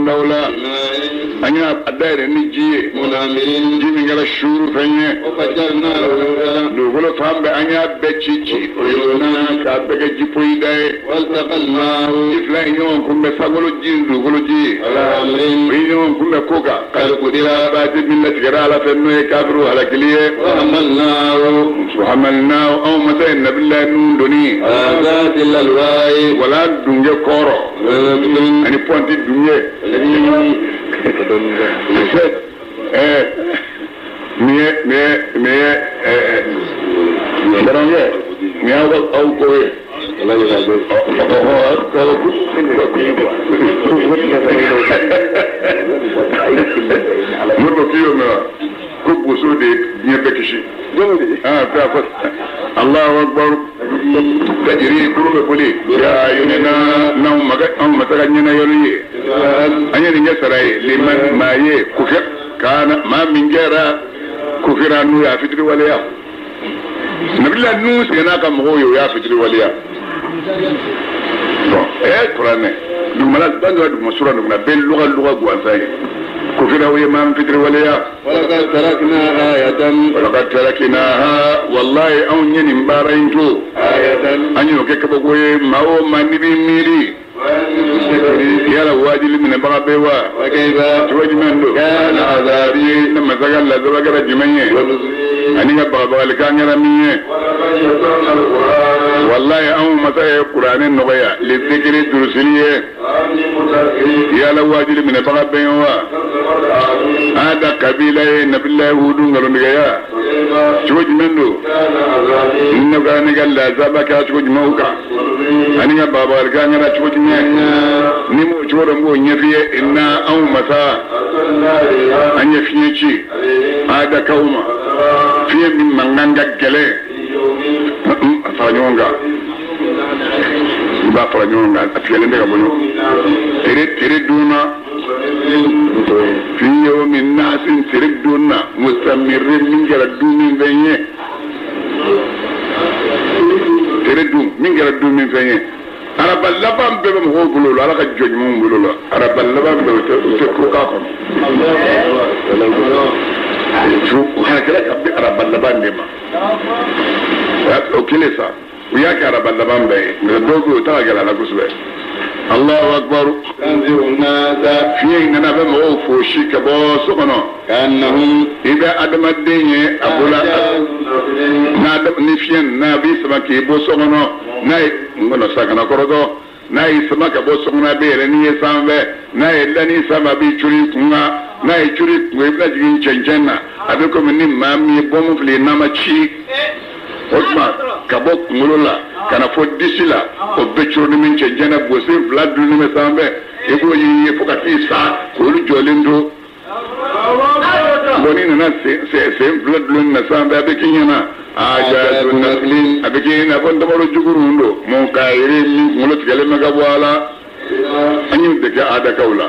daula anya adaire ni jiye jimi ngala shuru fanye dugolo fambe anya bechichi oyona ka bege jipoyi dai ifla nyon kumbe sagolo jin dugolo ji nyon kumbe koka kala kudira ba jibilla tigara ala fenno e kabru ala kiliye hamalna aw mata nabilla nun doni azatil alwai wala dunge koro ani ponti dunge Barangnya, ni awak au kowe. Murdo kiyo na kubu sudi nyebekishi. Tafat. Allahu Akbar. Tajiri kurume puli. Ya yunina na mataganyina yoni. Anya ni nyasarai liman maye kufir kana ma mingera kufira nu ya fitri waliya. Nabila nu sena ka moyo ya fitri waliya. Bon, Qur'ane. Dumala bandu du masura nu na bel lugha gwanzai. Kufira wa ma fitri waliya. Walaqad taraknaha wallahi aw nyani mbarainto ayatan anyo ke kabogoye mawo manibi miri yala wajili min barabewa wakaiba tuwajmando kana azabi nama zagal la zabagara jimanye aniga babal kanyara miye wallahi aw masaya qur'anin noya li dhikri durusiliye yala wajili min barabewa ada kabila nabillahi hudun galondiga tuwajmando inna kana galla zabaka tuwajmauka aniga babal kanyara tuwajmauka ni mu choro ngo nyefiye inna aw masa anya fiye ci ada kauma fiye min manganga gele fanyonga ba fanyonga afiyele ndega bonyo tere duna fiye min nasin tere duna mustamirin min gara dumin venye tere dum min gara dumin venye arabal laban bebe mo bululo ala ka joj mo bululo arabal laban bebe te ko ka ko ju hakala ka be arabal laban de ma o kile sa uya ka arabal laban be dogo ta gala la kusbe Allahu akbar anziruna da fiye ngana be mo fo shika bo sokono kannahum ida adamadenye abula na ni fiye na bi sabaki bo sokono nay ngono sakana korodo nay samaka bo sokona bere ni sambe nay lani sama bi churi kunga nay churi webla jigin chenjena abeko mini mami bomu fle namachi otma kabo ngolola kana fo disila o bechuru ni min chenjena bo se vlad ni me sambe ego yi fokati sa ko lu jolendo boni na se vlad lu na sambe abekinyana ajatu naslin abikina kon damaro jugurundo mon kayre mi ngolo tigale maga wala anyu de ka ada kaula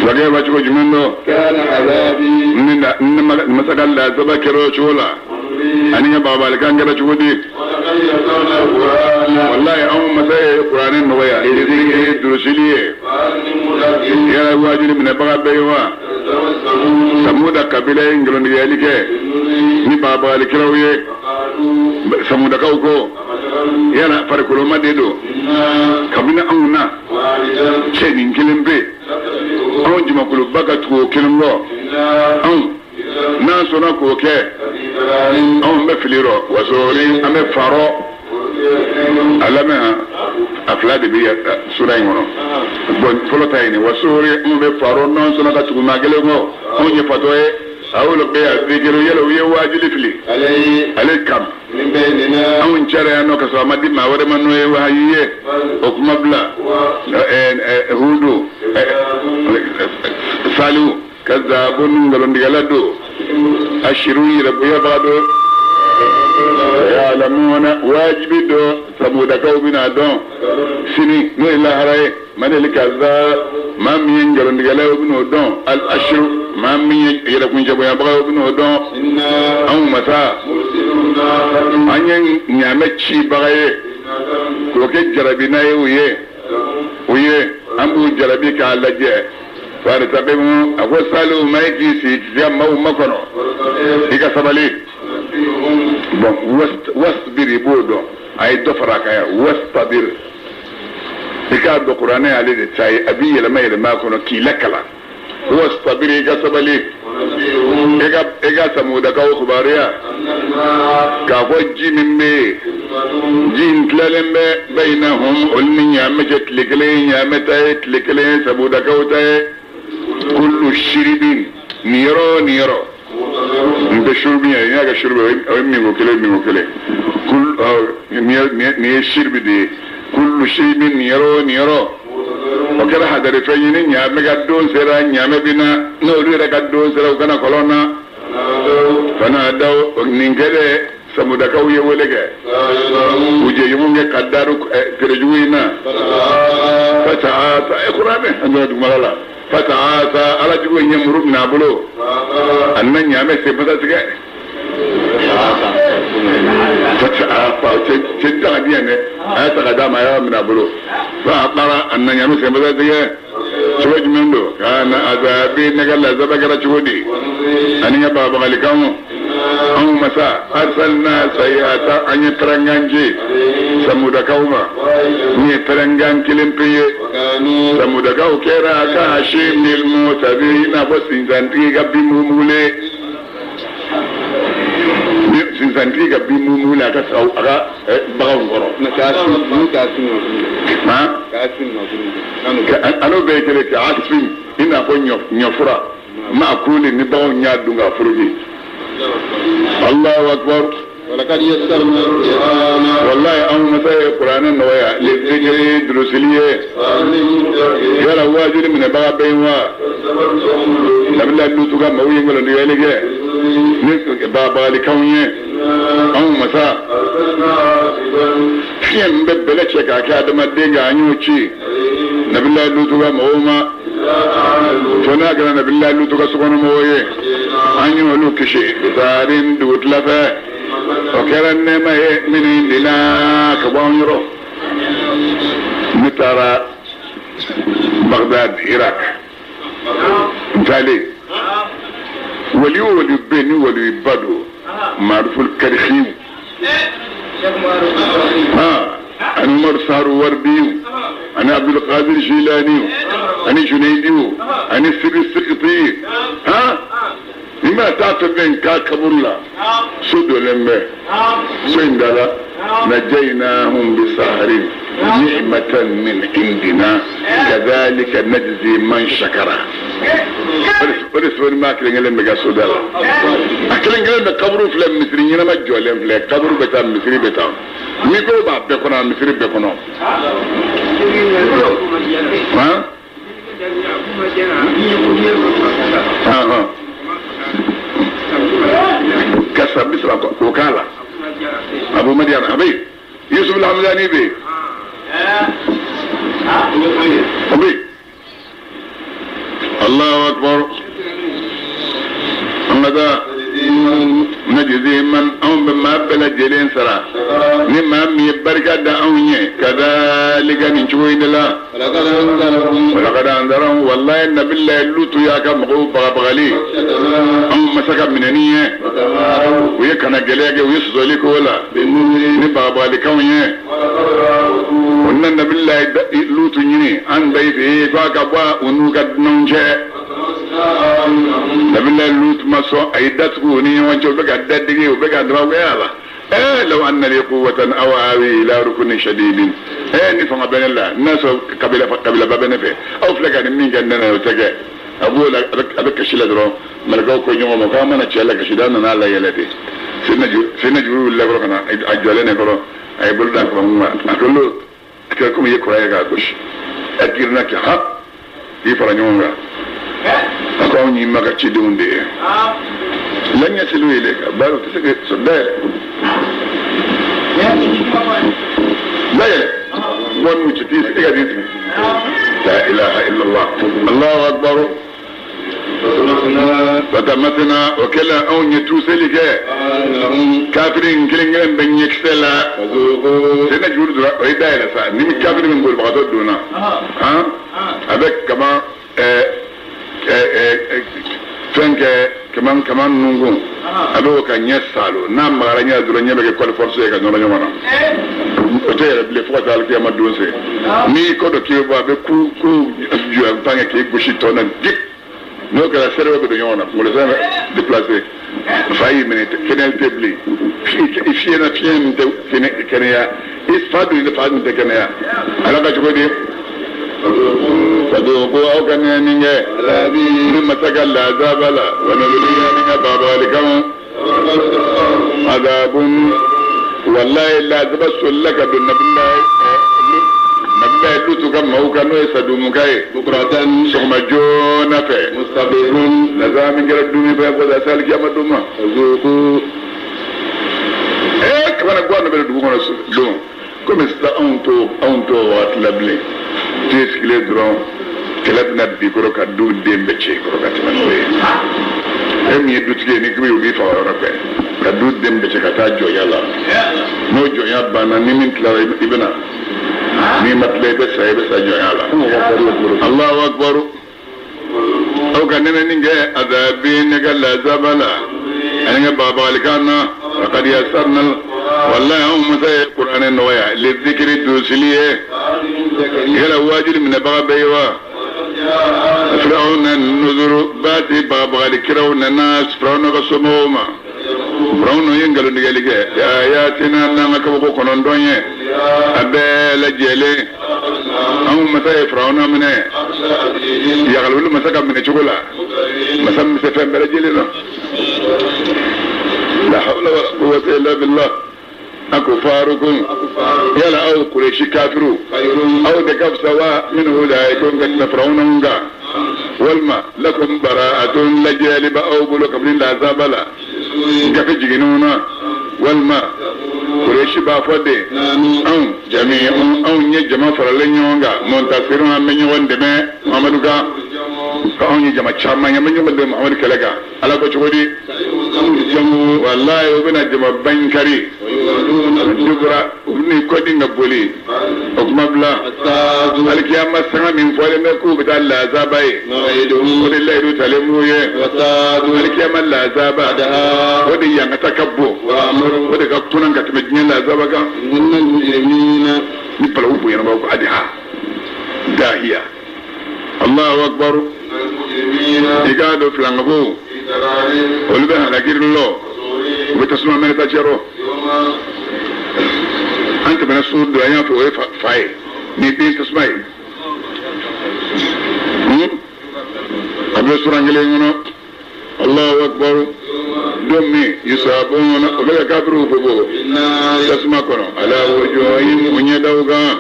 wage ba ci ko jumendo kana azabi minna masagal la zabakiro chola aniga babal kan gaba ci wodi wallahi an masaya qur'anin noya idiri durusiliye ya wajili min baga baywa samuda kabila ngolo ndi yalike ni babal kirawye samuda kawko yana farkulo madedo kabina amuna cheni ngilimbe on jima kulu baga tuko kilimlo on na sona ko ke on be filiro wasori ame faro alama aflade bi sura ngono bon folotayni wasori on be faro non sona ka tuko magele ngo on je fatoye awolo be azikiro yelo ye wajili fili alay kam awon chara no ka so amadi ma wore manu e wahiye okmabla hudu salu kazabun ngalon digalado ashiru rabbu yabado ya'lamuna wajibido samuda kawbina don sini no ilaharay manel kaza mam ngalon digalaw bino don al ashru mam yera kunje boya bagaw bino don aw mata anyen nyame chi bagaye ko ke jarabina yuye ويه أمبو جلبيك على جاء فارتبهم أوصلوا مايكي سيكزيا ما كانوا إيكا سبالي واصبر بودو أي دفرك يا واصبر إيكا القرآن عليه تاي أبي لما يلما كانوا كي لكلا واصبر إيكا سبالي إيكا سمودا كاو خباريا كافو جين بي جين تلالم بينهم علم يامجة تلكلين يامتاي تلكلين سمودا كاو تاي كل شرب نيرو انت شرب يعني شرب ميغو كله كل ني شرب دي كل شرب نيرو وكذا حدا رفيني نيام غدون سرا نيام بنا نوري غدون سرا وكنا كولونا فانا داو نينغله سمودكاو يولغه وجي يمون قدارو ترجوينا فتعاطى قرآن انا دمالا فتعاطى على جوي يمرو نابلو ان نيامه سيبتاسكه فتعاطى تدعى ديانه اتقدم يا منابلو فاقرا ان نيامه سيبتاسكه شوج مندو كان عذابي نقل زبكره شودي ان يا بابا غلكم أو مساء أرسلنا سيئة أن يترنغانجي سمودكاوما يترنغان كلمبي سمودكاو كيرا كاشيم للموتبين فسنزانتيغا بمومولي سنزانتيغا بمومولي أكاساو أغا بغاو غرو ها؟ أنا بيكريك عصفين إنا كون نيوفرا ما أقول نبغاو نيادونغا فروجي الله أكبر ولقد يسرنا القرآن والله مثلا القرآن النوايا للذكر دروسليه يلا واجد من باب بينوا نبلا لوتوغا موي ngolo ni welege ni baba li kawnye مثلا fien bebele cheka ka adama denga anyuchi nabila lutuga mawma tona gara nabila lutuga sukono moye anyu lukishi zarin dutlafa وكان ما من عندنا كبانيرو مترى بغداد العراق مثالي وليو بيني ولي بدو معروف الكرخيم انا عمر صار وردي انا عبد القادر الجيلاني انا جنيدي انا سيري السقطي لما تعتبين كاكبولا سودو لمبه سويندالا نجيناهم بسحر نعمة من عندنا كذلك نجزي من شكر وليس ما أكلين لهم بقى سودالا أكلين لهم بقبروا في المصريين ما جولين في قبروا بتاع مصري بتاع ميكو باب بكونا مصري بكونا ها كسب بسرعة وكالة أبو مديان أبي يوسف الحمداني بي أبي الله أكبر أمدا نجزي من أم بما بلا جلين سرا نما ميبركة دعوني كذلك نشوي دلا ولقد أنذرهم والله إن بالله اللوتو ياك مغوب بغلي أم مسكا مننية ويكنا جليك ويسزوليك ولا نبابا لكوني ونن بالله اللوتو يني أن بيته فاك أبوا ونوكا نونجه نبيل لوط مسو ايدتو ني وانجو بقى ددغي وبقى دراو يالا لو ان لي قوه او اوي الى ركن شديد ني فما بين الله الناس قبيله بابنفه او فلكان مين كان انا تجا ابو ابك شيلدرو ملغو كو نيوم ما كان تشلا كشدان انا لا يلتي سنجو الله كنا اجلنا كرو اي بلدا كما اكلو كيكم يكراي غاكوش اكيرنا كي ها يفرانيونغا أكون يمكن تشدون ده لن يصلوا إليك بارو تسكت صدق لا يلا وان مجتيس إيه لا إله إلا الله الله أكبر فتمتنا وكلا أو نتوسلك كافرين كلين بن يكسلا سنة جورد رأيدا إلى ساعة نمي كافرين من قول بغضو دونا ها avec كمان فانك كمان نونغون alo ka nya salo na mara nya duro nya be ko force ka no nya wana o te le fo ta alki ma donse ni ko do ki ba be ku ju am tanga ki gushi to na dik no ka la serve be nya wana mo le sa déplacer fayi minute kenel tebli fi na fien de kenya is fadu de fadu de kenya ala ka ko di فذوقوا أو كان ينجي ثم تقل عذاب لا ونبلي من بابا لكم عذاب والله لا تبصر لك بالنبي نبي لوتك ما كانوا يصدموك بكرة ثم جون في مستبير لازم يجري الدنيا فيقول أسألك يا مدوما فذوقوا كمان أقول نبي لدوما لون كم أنتو واتلبلي تيسكلي درون كلابنا بيكرو كدو ديم بتشي كرو كاتمانوي هم يدوتكي نكبي وبي فاورابي كدو ديم بتشي كتا جو يلا نو جو يابانا نمين تلا ابنا نيمت ليبس سايبس جو يلا الله أكبر أو كان نيجي أذابين نقل زبلا أنا بابا لكنا وقد يسرنا والله هم مساء القرآن النويا للذكر الدوسلية يلا واجد من باب بيوا فرعون النذر باتي بابا لكرون الناس فرعون قصموما فرعون ينقلوا نقالك يا آياتنا لما كبقوا كنون دوني أبال جيلي هم مساء فرعون منه يغلوا له مساء من شغلا مساء مسافين برجيلي لا حول ولا قوة إلا بالله أكفاركم يلا أو قريش كافروا أو دكف سواء من أولئكم قد فرعون والما لكم براءة لجالب أو بلو قبل العذاب لا كفي جنونا والما قريش بافدي أو جميع أو نجمع فرلين يونغا منتصرون من يوان دماء محمدوكا أو نجمع شاما يمن يوان دماء محمد كلاكا على كتبودي jamu wallahi obina jama bankari dubra ubni kodi ngaboli okmabla alkiyama sanga min fole me ku bita la zabai odi laidu talemuye alkiyama la zaba odi yanga takabbo odi ka kunan ka tmejnya la zaba ga innal mujrimina ni pala ubu yana ba ko adiha dahiya Allahu akbar igado flangabo ولبه نجير الله وبتسمع من تجرو أنت من الصوت دعيان في ويف فاي نبين تسمعي قبل السورة انجلينا الله أكبر دمي يسابون وبلا كابرو فبو تسمع كنا على وجوههم ونيدوغا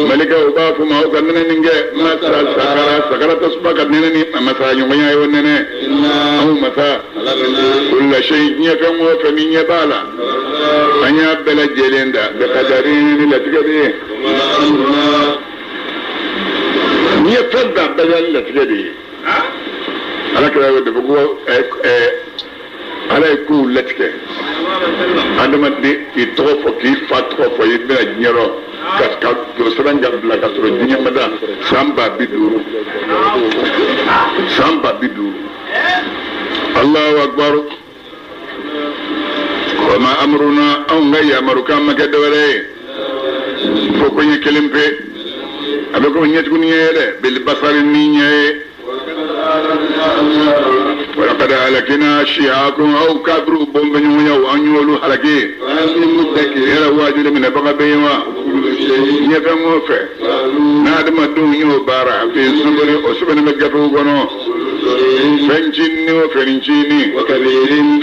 ملكا وبافو ما هو كننا ننجي ما سكرا تسمع كننا مسا يوميا يوننا أو مسا كل شيء يفهم وفمين يبالا أنيا بلا جيلندا بقدرين لتقدي يفهم بلا لتقدي على كده بقول ala ye kow latigɛ adamaden k'i tɔgɔ fɔ k'i fa tɔgɔ fɔ i bɛna diɲɛ ka jɔsiran bila ka sɔrɔ diɲɛ ma da san 50,000 san 50,000 Allahu akbar wa ma amruna anw ka yamarukan ma kɛ dɔwɛrɛ ye fo ko ɲɛ kelen pe a bɛ komi ɲɛtuguni ye dɛ beli basari ni ɲɛ ye ولقد هلكنا شيعاكم أو كبروا بومبنيويا وأنيولوا هلكي يلا واجد من بقى بيوا يفهموا في نادم الدنيا بارع في الزبر وسبن مجفو قنو فنجيني وفنجيني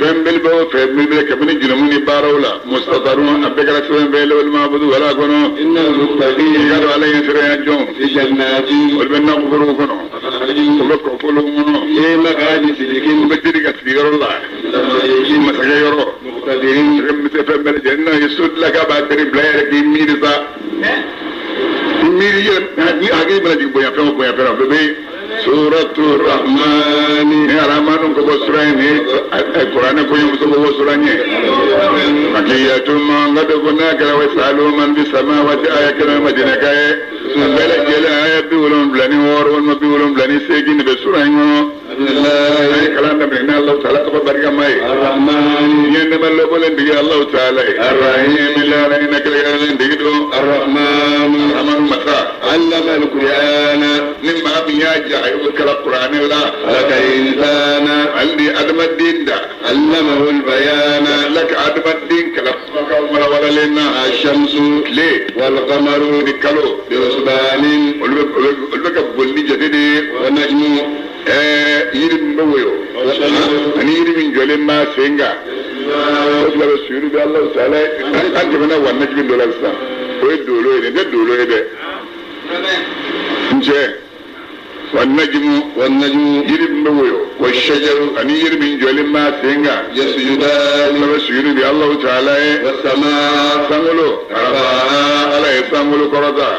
فن بالبو فن بالبو كمن جنموني بارولا مستطرون أبقى سبن بيلو المعبد ولا قنو إن المتقين قالوا علي سريا جون في جنات والبنا قفروا قنو وبقوا فلو قنو إيه مقادي سيديكين وبتدرك أسبير الله ما سيرو مقتدرين فن بالجنة يسود لك بعد ربلا يركي ميرزا ميريا هاجي بلا دي بويا فهم بويا فهم ببي سورة الرحمن يا رحمن كبسرين القرآن كوي مسبوسرين مكية من قد كنا كلا ويسألوا من بالسماوات آية كلا مدينة كاي بلا جلا آية بيولون بلاني وارون ما بيولون بلاني سيجين بسرين الله كلام نبينا الله تعالى كبر ماي الرحمن ينما الله بولن دي الله تعالى الرحيم لا لنا كلا ديدو الرحمن مسا علم القرآن نما بياجا يذكر القرآن ولا لك إنسان عندي أدم الدين دا علمه البيان لك أدم الدين كلا ولا لنا الشمس ليه والقمر بكلو بحسبان ولك بولي جديد ونجم يرم بويو أني يرم جولين ما سينغا ولا بسيرو بالله تعالى أنت منا ونجم دولار سام ويدولو يده دولو يده نجى والنجم يرم بويو والشجر أني يرم جولين ما سينغا يسجدان ولا بسيرو بالله تعالى والسماء سامولو على سامولو كردا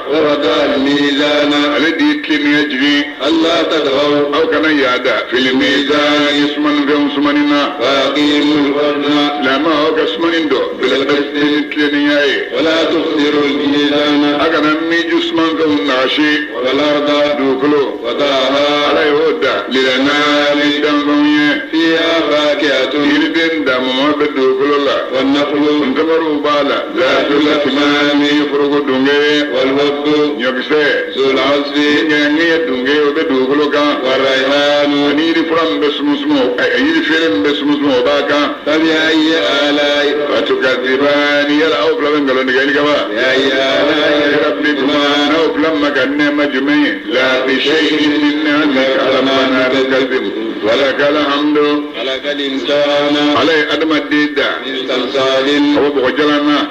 الميزان الذي كن يجري الله تدعو أو كان يادا في الميزان يسمن في سمننا فاقيموا الوزن لما هو كسمن دو بالقسط كنياي ولا تخسروا الميزان أكن ميجو سمن في الناشي والأرض دوكلو وضعها على يهودا للنار دمبوية فيها فاكهة يلبن دم ما بدوكلو الله والنخل انتمروا بالا ذات الأكمام يفرق دونغي والوضو يكسي ذو العصر ينغي دونغي وبدوكلو كان والريحان أنيري فرم بسمسمو أيري فيلم بسمسمو باكا فبأي آلاء فتكذبان يلعوك لمن قالوا نقالي كما بأي آلاء ربكما نوك لما كان مجمعين لا بشيء من أنك علمنا نكذب ولك الحمد ولك الإنسان علي أدم الديدة مستنصال هو بغجلنا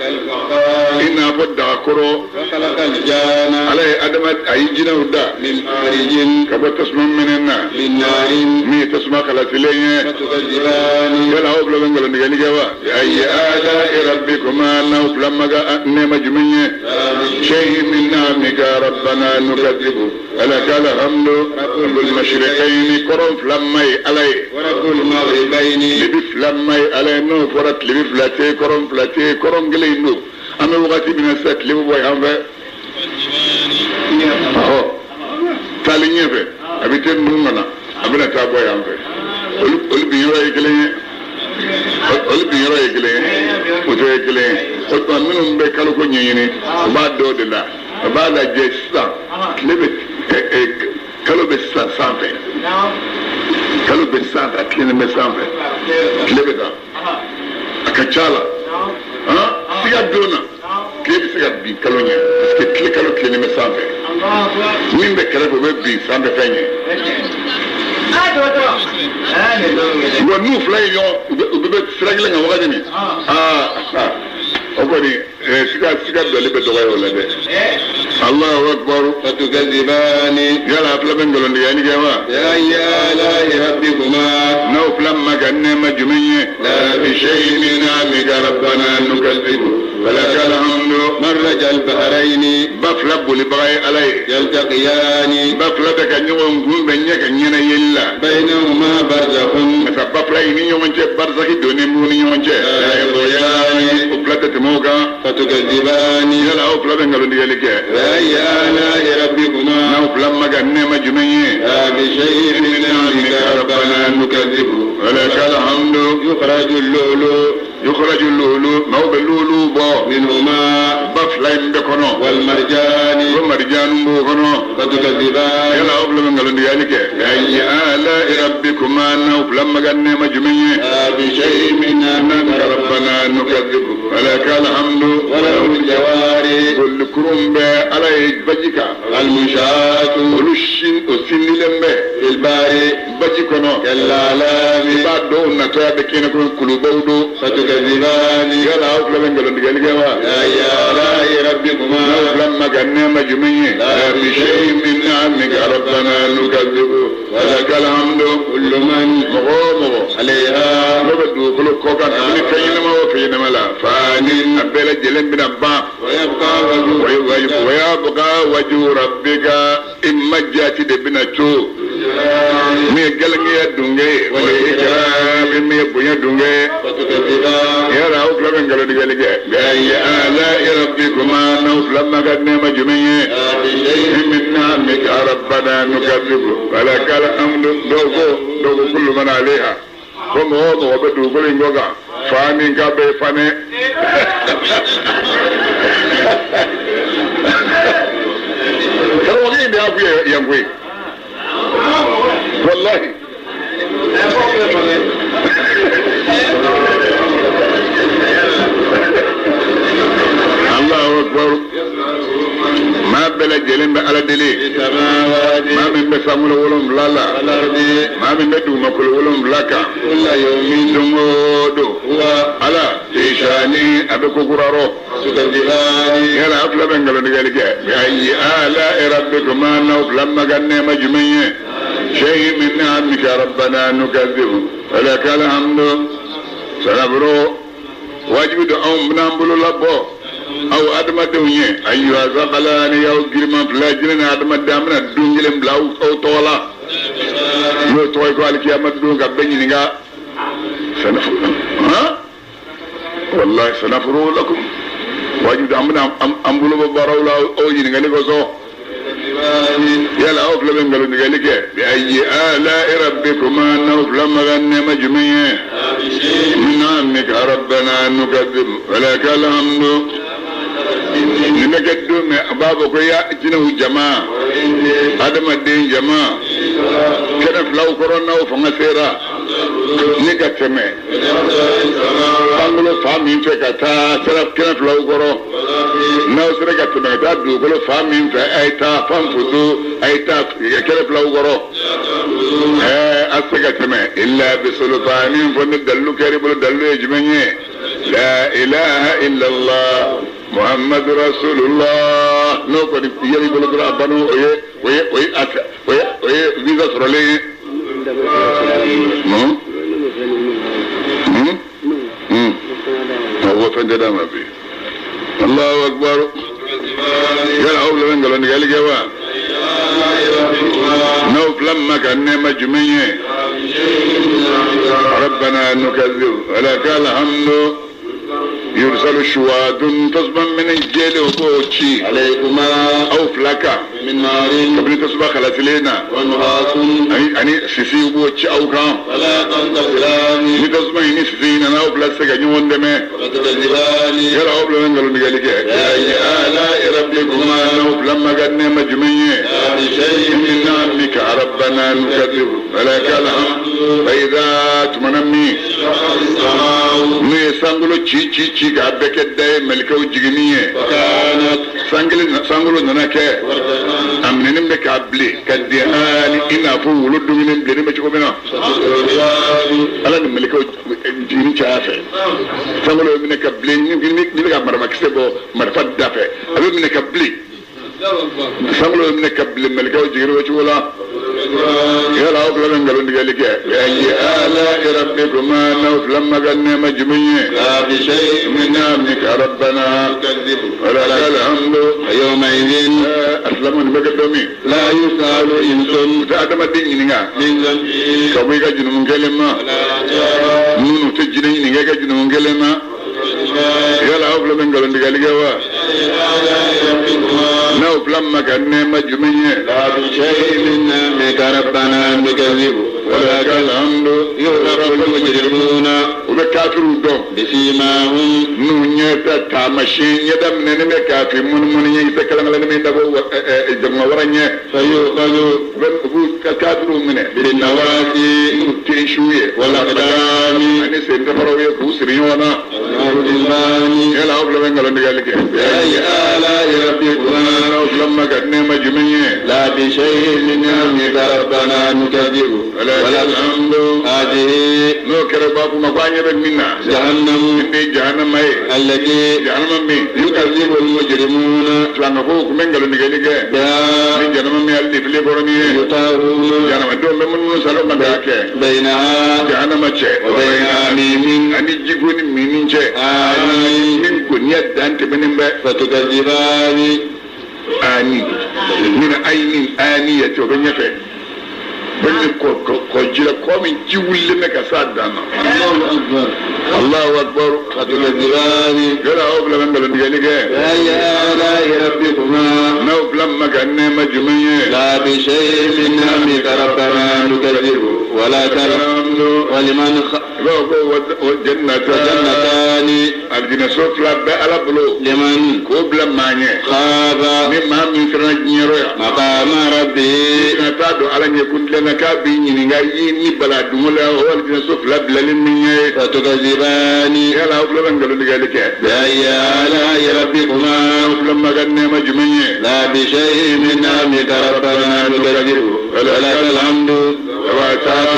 إنا فدع كرو وخلق الجان علي أدم أي جنودا من خارج كبت تسمى مننا من نار مي تسمى خلت لي فتكذبان يلا هو بلغن قالوا نقالي كوا بأي آلاء ربكما نوك لما قال مجمعين شيء من نعمك ربنا نكذب ولك الحمد رب المشرقين كرم فلمي علي ورب المغربين لبف لمي علي نو فرت لبف لاتي كرم قلينو أما وقتي من السك لبف ويحنفه تالينيه في أبيتين نومنا أبنا تابوا يحنفه قل بيورا يكليه قل بيورا يكليه وتو يكليه قلت منهم بكالو كنيني وبعد دود الله وبعد جيسا لبت كالو بسان سانفه كالو بسان أكلين بسانفه لبتا أكتشالا سيجا دونا كيف سيجا بي كالو نيه بسكي كالو كلين بسانفه مين بكالو بي سانفه فينيه ونو فلاي يوم وبيبت سرقلنا وغادني أقولي سيجا دولي بدوغي ولا ده الله أكبر فتكذبان يلا أفلام قولون يعني جوا يا آلاء ربكما نوفلام مكان مجمعين لا بشيء من نعمك ربنا نكذب ولك الحمد مرج البحرين بفلب لبغي عليه يلتقيان بفلبك نيوم قوم بينك نينا يلا بينهما برزخ مثل بفلين يوم انت برزخ دوني موني يوم انت لا يضيان وفلتت موكا فتكذبان يلا أفلام قولون يعني أي آلاء ربكما نوفلام مكان مجمعين لا بشيء من نعمك ربنا نكذب ولك الحمد يخرج اللؤلؤ ما هو باللؤلؤ بو منهما بفلاين بكونو والمرجان بوكونو فتكذبان يلا أفلام من قالوا ذلك أي آلاء ربكما نوفلام مكان مجمعين لا بشيء من نعمك ربنا نكذب ولك الحمد وله الجواري كل كرم على بجيكا المنشآت ولشين وسن لمبه الباري بجيكونو كلا لا بعد دون نتوى بكينا كل بودو فتكذبان يلا أفلام من قالوا ذلك يا آلاء ربكما نوفلام مكان مجمعين لا بشيء من نعمك ربنا نكذب ولك الحمد كل من مغو عليها نبدو كل كوكا من فينما وفينما لا فان أبلا جلن بن أبا ويبقى وجه ربك إما جاتي دبنا تو mi galngiya dunge wala ikram mi bunya dunge ya ra ukla ben galo digalige ya ala rabbikuma nawfla magadne majmiye minna mika rabbana nukazzibu wala kala amdu dogo kullu man alaiha como ho bedu gole ngoga fani ngabe fane كانوا يجي يا ينوي والله الله أكبر ما بلا جلين على دلي ما من بسامول ولم لالا ما من بدو مكول ولم لاكا كل يوم دمودو على تيشاني أبكو قرارو يلا أفلا بنجلو نجالك بأي آلاء ربكما نوفلا مغنى مجمعين شيء من نعمك ربنا نكذب ولك الحمد سنبرو واجب دعوم بنامبلو لبو أو أدم الدنيا أيها زقلاني أو جرمان فلاجرين أدم الدامنا دونجلم بلاو أو طولا يو توي قالك يا مدون كبني نجا ها والله سنفرو لكم واجب دعمنا أمبلو ببراولا أو ينغني كوسو يلا أوفلا بنغلو نغاليك بأي آلاء ربكما نوفلا مغنى مجمعين من عمك ربنا نكذب ولك الحمد ننكدو من أبابك يا جنه جماعة أدم الدين جماعة كنف لو كورونا وفنسيرا نكتمي فانغلو فامين فكتا سرف كنف لو كورو نو سرقتمي تادو كلو فامين فأيتا فانفدو أيتا كنف لو كورو أسرقتمي إلا بسلطان فندلو كريبلو دلو يجمني لا إله إلا الله محمد رسول الله نو كوني يلي بلغرا بانو وي فيزا سرولي هو فندنا ما في الله اكبر يا اول من قالوا قال لي وا نو لما كان مجمعين ربنا نكذب ولك الحمد يرسل الشواد تصبا من الجيل وبوتشي عليكما او فلاكا من نار قبل تصبا خلت لنا ونهاس يعني سيسي وبوتشي او كام فلا تنتصران لتصبا يني سيسينا او بلاسك نيوان دمي وتتذباني يلا او بلان قالوا نقالك يا آلاء ربكما نوف لما قدنا مجمعين بشيء من نعمك ربنا نكذب ولك الحمد فإذا تمنمي سانغلو تشي غابك داي ملكو جيغنيه وكانت سانغلو نناكه امنن بك ابلي كديالي ان فولو دومين غني بچو بنا على ملكو جيني شافه سانغلو منك ابلي ني بك مر مكسبو مرفد دافه ابي منك ابلي سانغلو منك ابلي ملكو جيرو بچو ولا يا لا أقول لهم قالوا نقالك بأي آلاء ربكما نوف لما قلنا مجمعين لا بشيء من نعمك ربنا نكذب ولك الحمد يومئذ أسلمون بقدمي لا يسأل إنسان تعدم الدين نيغا كويكا جنون كلمة نونو تجنين نيغا جنون كلمة يا لا أقول لهم قالوا نقالك نوف لما قلنا مجمعين لا بشيء من نعمك ربنا نكذب ولك الحمد يعرف المجرمون وبكافرون دون بسيماهم نونيتا تامشين يدم ننمي كافي من يتكلم لنا من دبو الجمع ورنيا فيؤخذوا كافرون منه بالنواسي تنشوية والأقدام أني سنتفروا يكوسريونا يلا أقول لهم قالوا نقالك بأي آلاء ربكما لما قدنا مجمعين لا بشيء من نعمك ربنا نكذب ولك الحمد هذه نوكر باب مقانية منا جهنم جهنم التي جهنم يكذب المجرمون فلنقوك من قالوا نقالك من جهنم اللي في لبرني يطارون جهنم دوم من سلام مداك بينها جهنم وبين آمين أن يجيبون من من كنية دانت من فتكذبان آني من أين آنية وبنيفة كوجيلا كومن جيول لك سادنا الله أكبر فتكذبان قال أوبلا من قال نجالك فأي آلاء ربكما نوبلا ما كان مجمعين لا بشيء من نعمك ربنا نكذب ولا تلحمد ولمن جنتان الجنة سوفلا بألا بلو لمن كوبلا ماني خاب مما من سرنجيرويا مقام ربه نتادو على يكون لنا كابين نغايي بلا دولا هو الجنة سوفلا بلالمني فتكذبان يلا أوبلا من قالوا نجالك بأي آلاء ربكما أوبلا ما كان مجمعين لا بشيء من نعمك ربنا نكذب ولك الحمد وتعالى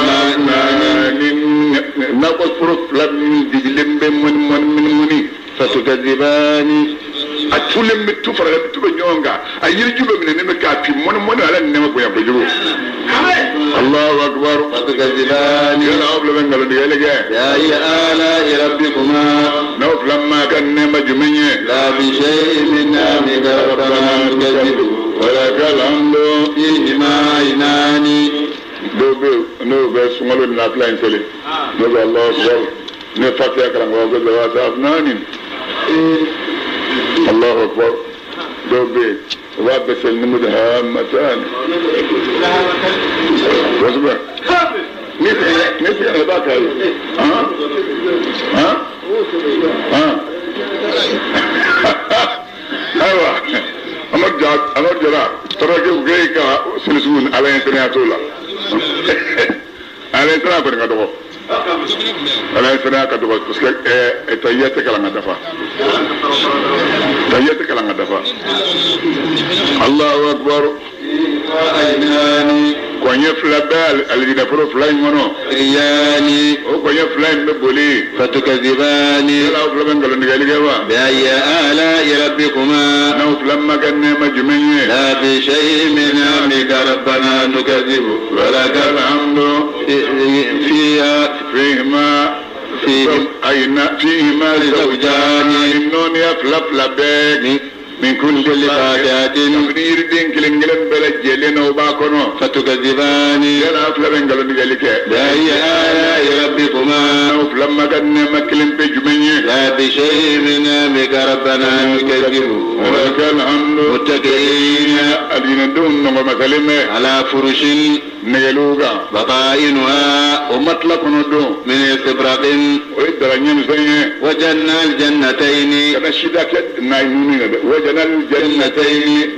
نقص فلان دجلم من فتكذبان أتولم بتفرغ بتوجونغا أيرجو من نمك أتي من على نمك ويا بجو الله أكبر فتكذبان يلا أبلغ من قالوا ديالك يا أي آلاء ربكما نوف لما كان مجمعين لا بشيء من نعمك ربنا نكذب ولك الحمد فيهما عينان نو بس مالو نافلا إنسلي نو الله أكبر نفتح كلام وقول ذوات أفنان الله أكبر دوبي وابس النمود هامتان واصبر نسي أنا باك هاي ها أيوة أمر جرا تراجع جايكا سلسون على إنترنت ولا على إنترنت برينغ دو على إنترنت كدو بس كه تيجي كلام دفع تيجي كلام دفع الله أكبر عينان كوني فلابال اللي دفعوا فلاين منو ريان وكوني فلاين ببولي فتكذبان لا فلابن قالوا نقالي جوا بأي آلاء ربكما نوف لما كان مجمعين لا بشيء من نعمك ربنا نكذب ولك الحمد فيهما زوجان النون يفلف لبك من كل فاكهة تقدير دين كلنجلن بلجلين وباكونو فتكذبان يلا أفلام قالوا نجالك بأي آلاء ربكما لما كان مكلم بجمعين لا بشيء من نعمك ربنا نكذب ولك الحمد متكئين الذين دون مثلهم على فرش نجلوغا بطائنها ومطلق ندو من استبرق ويدرنيم سنيه وجنى الجنتين كما شدك نايمونين وجنى الجنتين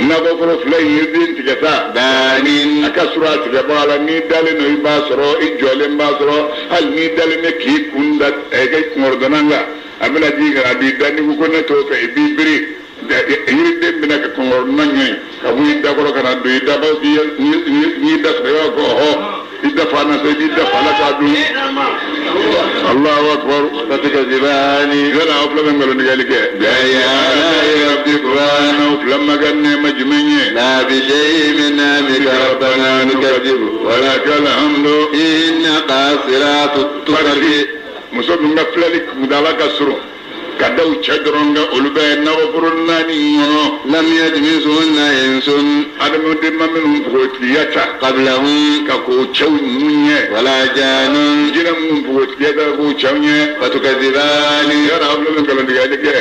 نبغر فلين تجتا دان أكسرات جبالا نيدال نيباسرو إجولين باسرو هل نيدال نكي كندت أجي مردنانغا أبلا جيغا أبي داني وكنا توفى إبي بري yirden bina ka kongor nanyi ka bu ida ko kana do ida ba ni da sayo ko ho ida fana se ida fala ka du Allahu akbar fatakazibani yana afla ben ngalo ndigali ke ya rabbikana lamma ganne majmenye la bi shay'in min amika rabbana nukadibu wa lakal hamdu inna qasiratut tarfi muso dunga flalik mudala kasuru kadaw chadronga ulbe nawfurunani yono lam yadmisunna insun adamu dimma minhum fotiyata qablahum ka ko chawnunye wala janun jinam minhum fotiyata ko chawnye fatukadhibani ya rabbul ngalo ndigalike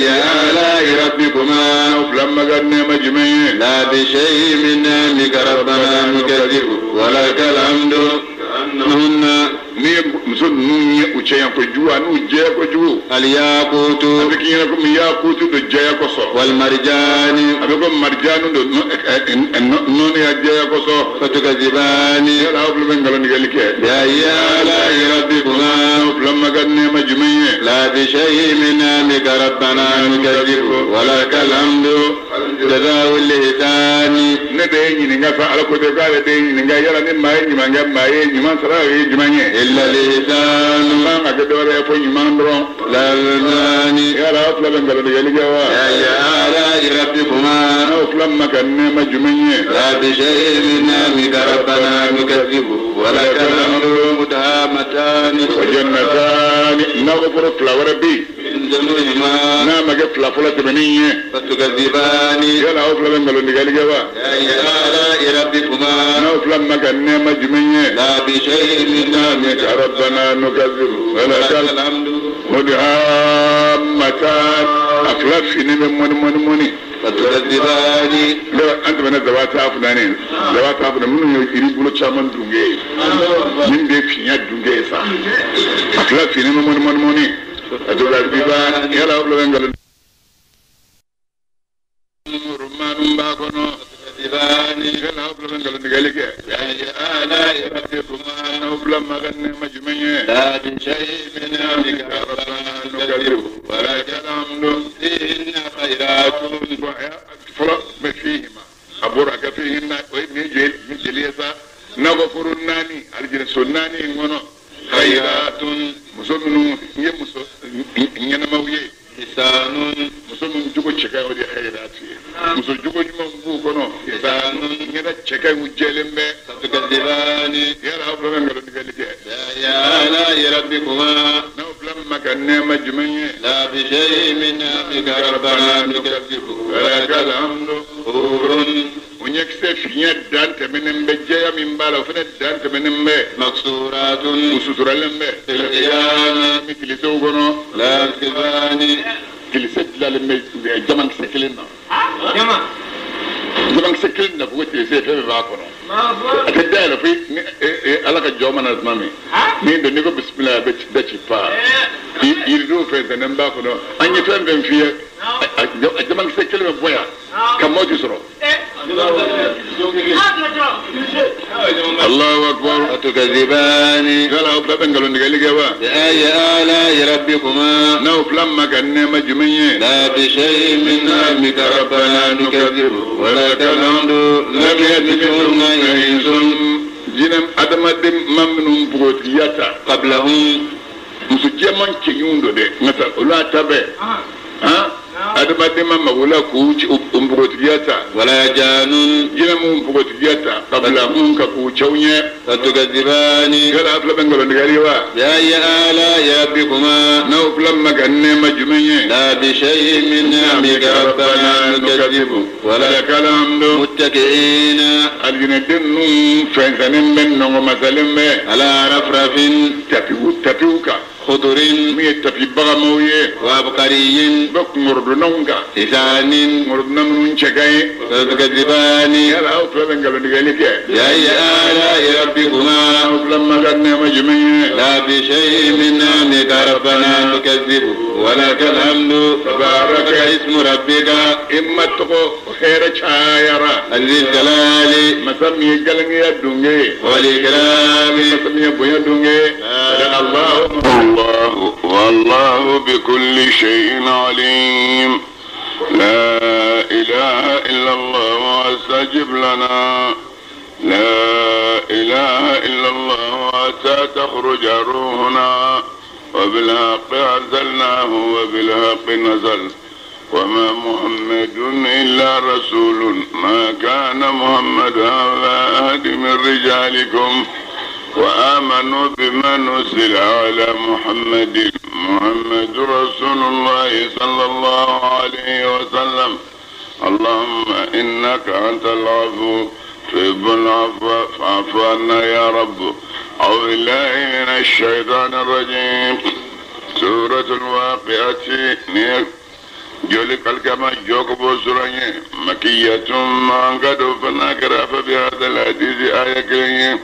ya ala rabbikuma lamma ganne majmaye la bi shay'in min amika rabbana nukadibu wala kalamdu annahunna ni muson nunye ucheya ko juwa nu je ko juwo الياقوت abikina ko mi yaqutu do jeya ko so wal marjani abiko marjanu do non ya jeya ko so fatukadhibani ya rabbul ngalo ndigalike ya ala rabbikuma lamma ganne majmaye la bi shay'in min amika rabbana nukadibu wala kalamdu jazaa'u lihsani ne de nyini nga fa ala ko de gale de nyini nga yara ne maye nyima nga maye nyima sara ye jimanye illa lihsanu ma nga de dore fo nyima ndro la lani ya rabbul ngalo ndigalike wa ya ala rabbikuma lamma ganne majmaye la bi shay'in min amika rabbana nukadibu wala kalamdu mutahamatani وجنتان نغفر فلاور بي جنوهما نعم قفل فلة منية فتكذبان يلا أفلا من قالوا نقال جوا بأي آلاء ربكما نوفلا ما كان مجمية لا بشيء من نعمك ربنا نكذب ولك ولك الحمد مدهامتان أفلا في نمي مني فتكذبان لا أنت من الزوات أفنانين زوات أفنان من يريد شامن دونجي من دي فينيا دونجي صح أفلا في نمي مني فتكذبان يلا أفلا من قالوا رمان باكونو فتكذبان يلا أفلا من قالوا نقالك بأي آلاء ربكما أفلا ما كان مجمية لا بشيء من نعمك ربنا نكذب ولك الحمد فيهن خيرات فلا ما فيهما أبورك فيهن من جليسا نغفر الناني الجن سناني إنغنو خيرات مسلمون يمسو ينمويه لسان مسلمون جوكو تشكا ودي خيرات مسلمون جوكو جمبو كنو لسان ينا تشكا وجلمبه فتكذبان يلا أفلا من قالوا نقالك بأي آلاء ربكما نوفلا ما كان مجمية لا بشيء من نعمك ربنا نكذب ولك الحمد حور ونكسف يدان تمنن بجايا من بالا فنت دان تمنن به مكسورات وسطر لمبه في القيامة مثل سوغنو لا يكذبان كل سجل لما جمع سكلنا جمع سكلنا فوتي سيفه باكونو أتدعي في ألاك الجومنا اسمامي مين دنيكو بسم الله بتشي با يردو فين نمباكونو أني فين فيه جمع سكلنا بويا كموجي سرو الله أكبر فتكذبان قال أفلا بنقلوا نقالي جوا بأي آلاء ربكما نوف لما كان مجمية لا بشيء من نعمك ربنا نكذب ولك الحمد لم يتبعنا إنس جنم أدم ممنون بروتياتا قبلهم مسجى من كيوندو ده مثلا لا تبع ها أدم ممولا كوش بروتياتا ولا جان جنم بروتياتا قبلهم كوشونيا فتكذبان قال أفلا بنقلوا نقالي وا بأي آلاء ربكما نوف لما كان مجمية لا بشيء من نعمك ربنا نكذب ولك الحمد متكئين الجندن فانسان من نوم مثلا على رفرف تبيوكا خضر مية تبي بغموية وعبقري بك مردنونكا حسان مردنا من شكاي فتكذبان يلا أوفلا بنقلوا نقالك بأي آلاء ربكما أوفلا ما كان مجمية لا بشيء من نعمك ربنا نكذب ولك الحمد تبارك اسم ربك إما تقو خير شايرا ذي الجلال مسمي قلن يدوني والإكرام مسمي أبو يدوني الله والله بكل شيء عليم لا إله إلا الله واستجب لنا لا إله إلا الله حتى تخرج روحنا وبالحق أنزلناه وبالحق نزل وما محمد إلا رسول ما كان محمد أبا أحد من رجالكم وآمنوا بما نزل على محمد رسول الله صلى الله عليه وسلم اللهم إنك أنت العفو تحب العفو فاعف عنا يا رب أعوذ بالله من الشيطان الرجيم سورة الواقعة جولك الكما جوكبو سورة مكية ما قد فناكر فبهذا الحديث آية كريم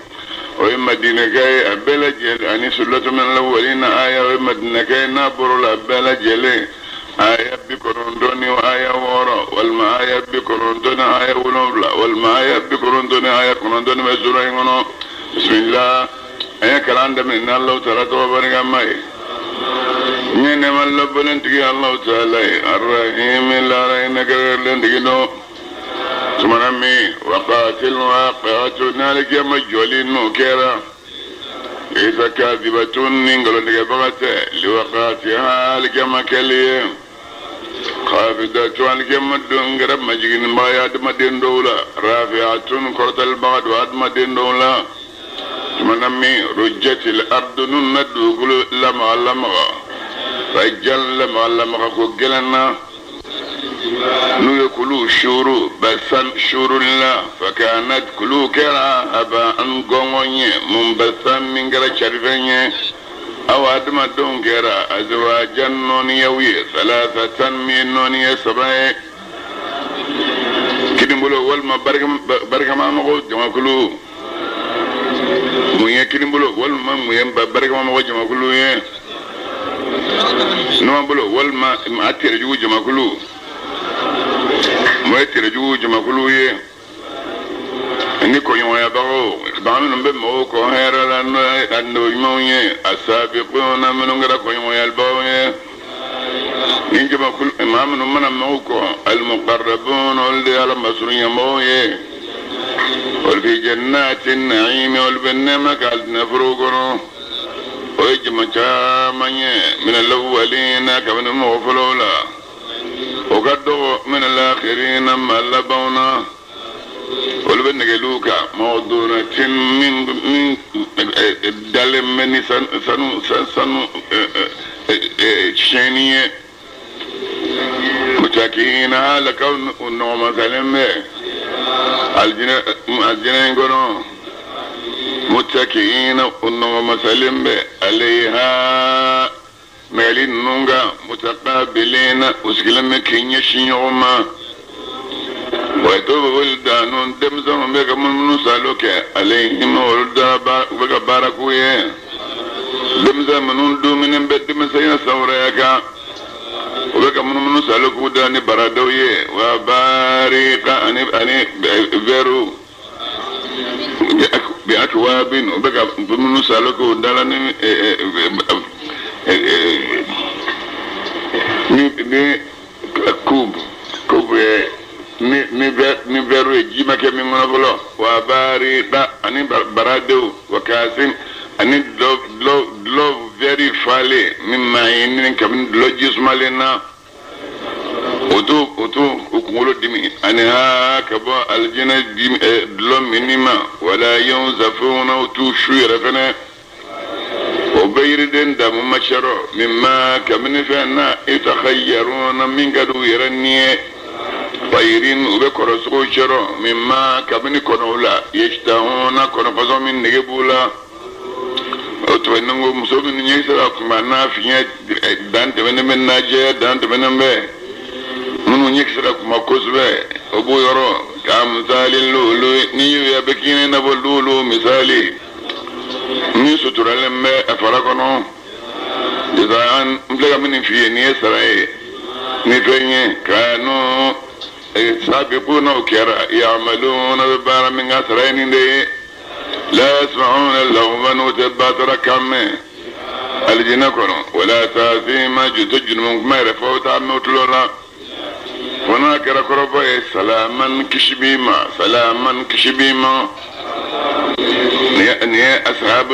وإما دينكاي أبلا جل أني سلة من الأولين آية وإما دينكاي نابر الأبلا جل آية بكرندوني وآية ورا والما آية بكرندوني آية ولوبلا والما آية بكرندوني آية كرندوني مسورة بسم الله آية كلام من الله تعالى وبركة ماي نعم الله بلنتي الله تعالى الرحيم لا رأينا كرلنتي نو سمعني وقاتل واقعة نالك مجولين نوكيرا إذا كاذبة نقول لك بغت لوقاتها لك مكلي خافضة لك مدن قرب مجين بايات مدين دولة رافعة كرة البغد وعد مدين دولة سمعني رجت الأرض ندوكل لما فجل معلم خجلنا نيكلوا شورو بسن شور الله فكانت كلو كرا أبا أنقوني منبثا من كرا شرفيني أو أدم دون كرا أزواجا نوني يوي 3 من نوني 7 كدم بلو والما بركة ما مغود جمع كلو مو كدم بلو والما مو بركة ما مغود جمع كلو نوم بلو والما أتير جو جمع كلو ما أتير جو جمع كلو إني كوني ويا باو بعمل بمو كهير لأنه يموني السابقون من غير كوني ويا الباو إن جمع كل إمام من موكو المقربون والدي على مسرين موي وفي جنات النعيم والبنما كالت نفروقنا ويجمع جامعي من الأولين كمن المغفلولا وقدوا من الآخرين ما لبونا والبن قلوكا موضونة من دالم من سنو شينية متكئين على كون النوم سلم الجنين قولون متكئين النوم سلم عليها مالين نونغا متقابلين وسكلم كينيا شينيوما ويتوب ولدان دمزم بك من نسالوك عليهم ولد بك باركوية دمزم من دومن بد مسيا سوريكا وبك من نسالوك وداني برادوية وبارك أني فيرو بأكواب وبك من نسالوك وداني كوب ni veru jima ke mi ngona bolo wa bari da ani barado wa kasim ani love very fale mimma inin kam lo jismalina otu ukumulo dimi ani ha kaba aljina dim lo minima wala yunzafuna utu shuira fana وبيردن دم مشرو مما كمن فانا يتخيرون من قدو يرنيه طيرين وبكرسو شرو مما كبني كنولا يشتهون كنفسو من نجبولا وتوينغو مسومن يسرا كمانا فيا دانت من ناجي دانت من به منو يكسرا كما كوزبه ابو يرو كامثال اللؤلؤ نيو يا بكين نبلولو مثالي ني سترالم افرقنو اذا ان ملغا من في ني سراي ني فني كانوا سابقون وكرا يعملون ببارا من أسرين دي لا يسمعون اللغما وتباتر كامي الجنة كنو ولا تاثيما جتجن من ما يرفوت عمي وطلولا هناك ركربا سلاما كشبيما سلاما كشبيما نيا أصحاب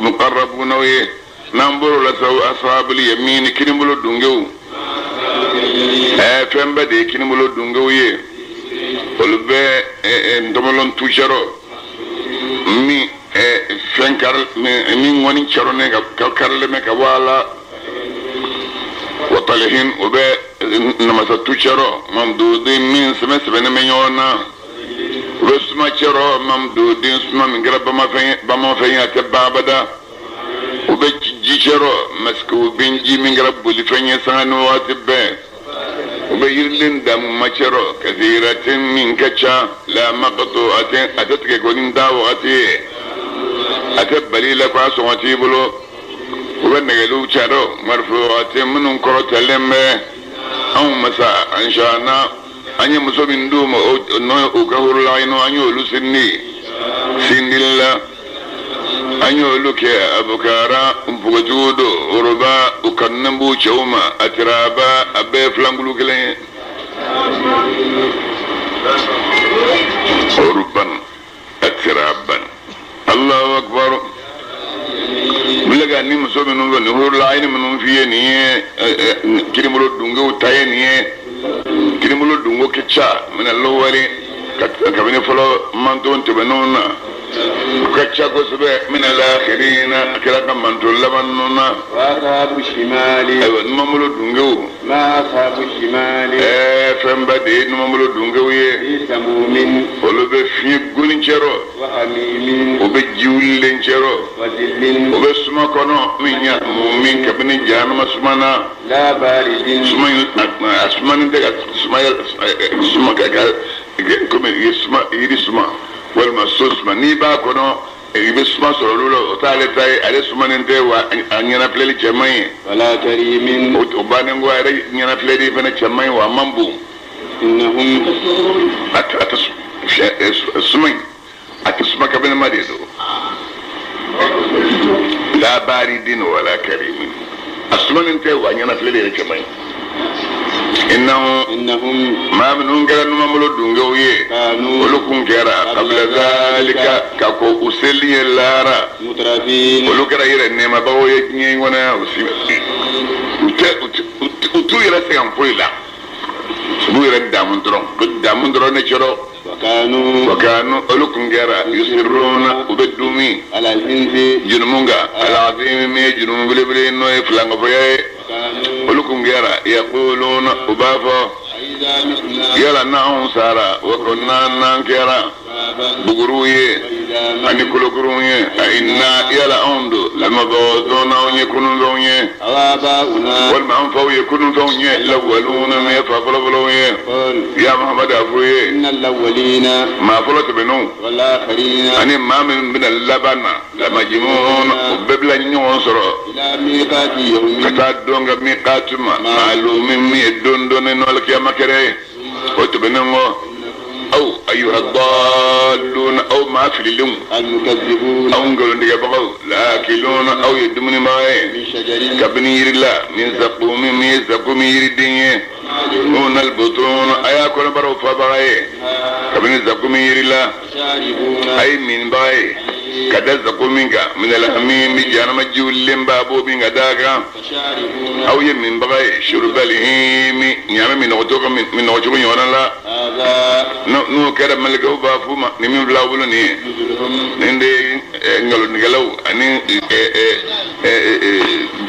مقربون ويه ننظر لسو أصحاب اليمين كنبلو دونجو فين بدي كنبلو دونجويه ولبه نتملون توشرو مي فين كارل مي غوني شروني كارل مكوالا وطلعين وبه نمسا توشرو ممدودين من سمس بين ميونا وسما شرو ممدودين سما من غرب بما فين تبابدا وبجيشرو مسكو بنجي من رب لفني سانو واتبه وبيرلن دم مشرو كثيرة من كتشا لا مقطوعة أتتك كونين داواتي أتبلي لك عصواتي بلو وبنغلو شارو مرفوعة من كرة اللمة أو مساء إن شاء الله أني مسومين دوم أو كهور لاينو أنيو لسني سن الله أنيو لك أبكارا مبوجودو وربا وكنبو شوما أترابا أبي فلانبلو كلين وربا أترابا الله أكبر بلغا نيم سو منو نور لاين منو فيه ني كريمولو دونغو تاي ني كريمولو دونغو كيتشا من اللوري كابيني فلو مانتون تبنونا كتشاكو سبع من الآخرين كلا كمان تلمننا وأصحاب الشمال أيوة نماملو دونجو ما أصحاب الشمال فم بدي نماملو دونجو يه في سموم ولو بفي غونينشرو وحميم وبجولينشرو وذل وبسما كونو من مؤمن كبني جانم سمانا لا بارد سمان دغ سما كاكا كوم يسما يرسما والمسوسما نيبا كونو يبسما سولولو تالتاي على سمان انت وانينا بلي جماي ولا كريم وبانغو على نينا بلي بنا جماي ومامبو إنهم سمين أتسمى كبن مديدو لا بارد ولا كريم أسمن انت وانينا فلدي كمان إنهم ما منهم كلا نماملو دونجويه كانوا ولكم كرا قبل ذلك كاكو أسلي اللارا مترفين ولو كرا يرى نيما باو يكني وانا وتو يرى سيام فويلا سبو يرى دامون درون نشرو وكانوا ألوكم جرا يسرون وبدومي على الحنف جنمونغا العظيم مي جنوم بلي إنه يفلان فيا ألوكم جرا يقولون وبافا يلا نعم سارا وكنا نانكرا بغرويه أني كل غرويه إنا يلا أندو لما بوزونا ونيكونوا زونيه والما أنفوا يكونوا زونيه الأولون ما يفعلوا يا محمد أفويه إن الأولين ما فلت بنو والآخرين أني ما من اللبن لما جمون وببلا نيونسر إلى ميقات يوم كتادون ميقات معلوم ميدون دون نولك يا مكري وتبنو أو أيها الضالون أو ما في اللون المكذبون أو نقولون دي بقول لاكلون أو يدمني معي من شجر كبنير الله من زقوم يردين هون البطون أياكل برو فبغي كبني زقوم الله شاربون أي من باي كذا زقومينك من الحميم جانا مجول لمبابو بين داغا فشاربون أو يمين باي شرب الهيم نعم من وجوك من وجوك يوانا لا هذا نو كذا ملكه بافوما نمين بلا بلوني نزلهم نندي نقولوا أني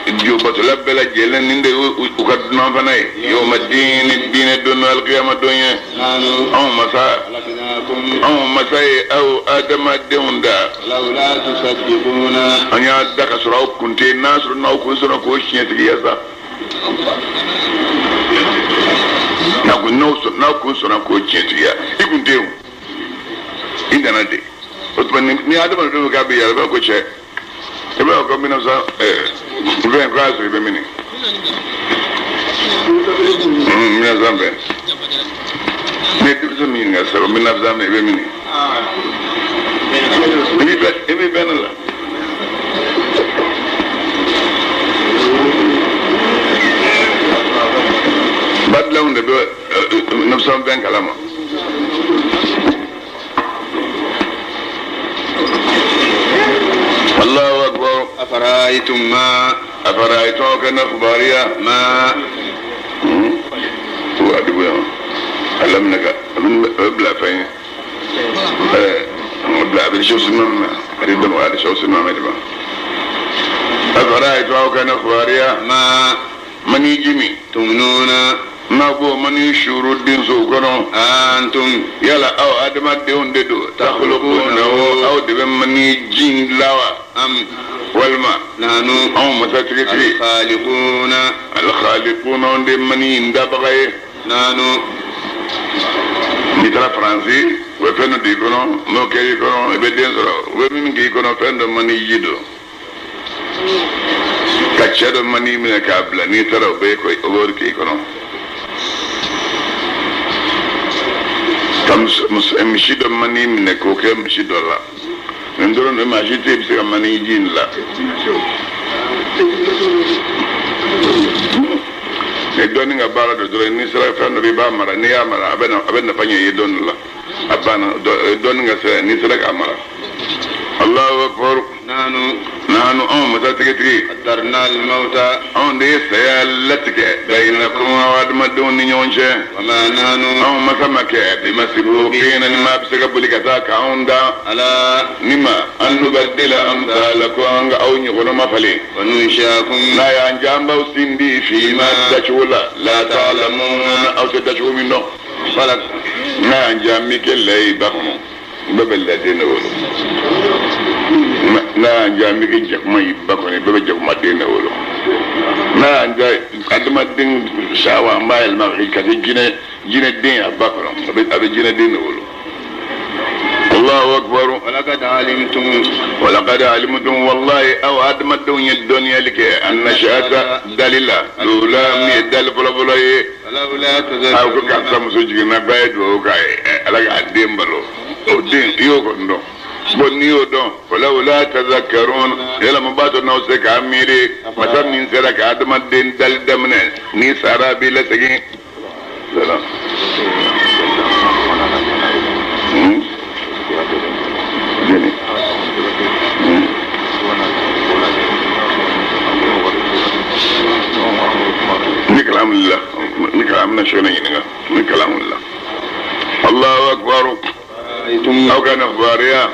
جوبة لبلا جيلن نندي وكدنا فناي يوم الدين دون القيامة دنيا نانو أو مساء خلقناكم أو مساء أو آدم الدون دا لولا تصدقون أني أدك سراو كنت الناس رناو كن سراو كوشين تجيسا ناو كن سراو كوشين تجيا يكون ديو إندنا دي وتبني ni adama do ga be yalla ko che e ba ko mina sa ben class be mini mina zambe ne tu so min ga sa mina zambe be mini e ben la bad la unde be nafsam ben kalama الله أكبر أفرأيتم كان أخباريا ما هو أدوية علمناك بلا فين بلا بنشوف سنما قريبا وعلى شو سنما مدبا أفرأيتم كان أخباريا ما من يجمي تمنون ما بو من يشورو الدين سوكرو أنتم يلا أو أدم الدين ددو تخلقونه أو دبن من يجين لاوا أم والماء نحن أو مساتريتي الخالقون عند من يندبغي نحن مثل فرنسي وفن ديكونو نو كيكونو يبدين سرو ومن كيكونو فن من يجدو كاتشادو من يمين كابلا نيترو بيكو أور كيكونو مشيدو من يمين كوكي مشيدو لا نندرو نماشيتي بسيكا من يجين لا ne doni nga bara do dole ni sera fa no riba mara ni ya mara abena fanya ye don la abana doni nga sera ni sera ka mara Allahu akbar. nanu on masatigi قدرنا الموت on de saya latike bainakum wa admadun ni nyonche وما نحن on masamake bi masibuqin ni ma bisaka bulikata ka onda على nima an nubaddila amsalakum ga awni gono mafali وننشاكم la ya njamba usindi fi ma tachula la ta'lamun aw tadchu minno فلك na njammi kelay bakmo babel de no na njammi ke jakma yibako ne babel jakma de no na anja adama din shawa mbael ma ka jine din abako abe jine din no Allahu akbar. ولقد علمتم والله او ادمتم الدنيا لك ان نشأت دليلا لولا ميدل فلفلاي فلولا او كان سمسوجي ما بايد وكاي ala adem balo o din yo ko ndo bonni yo don ولولا تذكرون يلا مباتو نو se ka mire mata min sera ka adama den dal damne ni sara bi la tegi salam نكلام الله نكلام نشوني نكلام الله الله أكبر أو كان أخباريا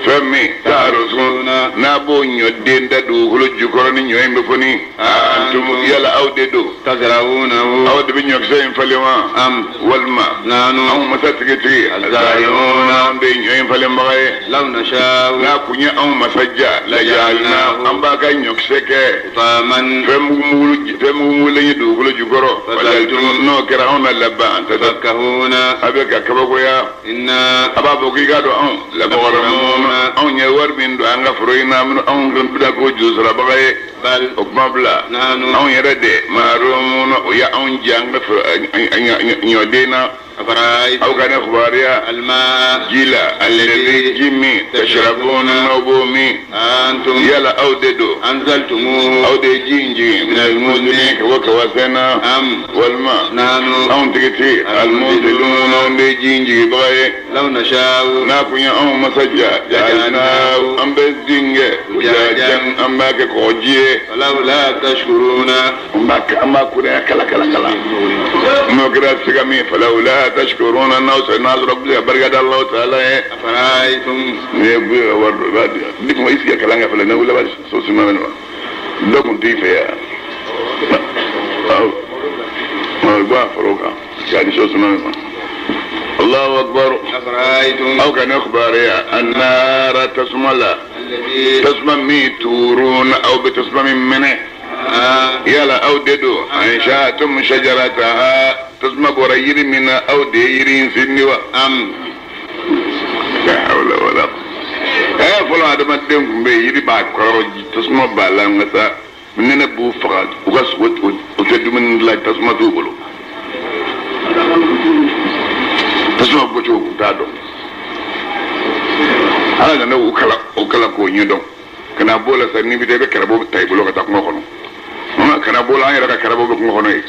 فمي تعرضون نابون يدين دادو خلو جكراني نيوين بفني أنتم يلا أو ديدو تزرعونه أو دبين يكسين فلما أم والما نانو أو مساتكتي الزارعون أم دين يوين فلما غاية لو نشاء ناكوني أو مسجا لجعلنا أم باكا يكسك طاما فمو لن يدو خلو جكرو فلالتم نو كراهون اللبان تفكهون أبكا كبكويا إنا أبابو كيكادو أو لبغرمون أو نيوار من دو أنغا فروينا من أو نغنبدا كو جوزر بغاية بل أكمبلا نانو أو يردي مارومون ويا أو نجانغ نيودينا أفرأيتم أو كان أخباريا الماء جيلا الذي جمي تشربون نوبومي أنتم يلا أو ددو أنزلتموه أو دي جينجي من المزنين وكواسنا أم والماء نحن أو تكتي المنزلون أو دي جينجي بغاية لو نشاء ناكو يا أو مسجا جعلناه أم بزينجي وجاجا أم باك كوجيه ولولا تشكرون أما كنا كلا كلا كلا نوكرا سيغامي فلولا تشكرون الناس ربي بركات الله تعالى أفرأيتم نيبي ورد ديك ما يسيا كلامي فلا نقول لا سوسي ما منو دوكم تيفيا ما يبغى فروكا يعني سوسي ما منو الله أكبر أفرأيتم أو كان أخبار يا النار تسمى الذي تسمى ميتورون أو بتسمى منه يلا أو ددو أنشأتم شجرتها تسمى برير من أو ديرين سنوا أم لا حول ولا قوة فلان هذا ما تدم بيجي بعد كروج تسمى بالام مثلا مننا بوفراد وقص وتدو من لا تسمى توبلو تسمى بوشو تادو هذا نو وكلا كوني دون كنا بولا سني بيتي بكربو تايبلو كتاكمو كنو kana bola an yɛrɛ ka karabo bɛ kungo kɔnɔ ye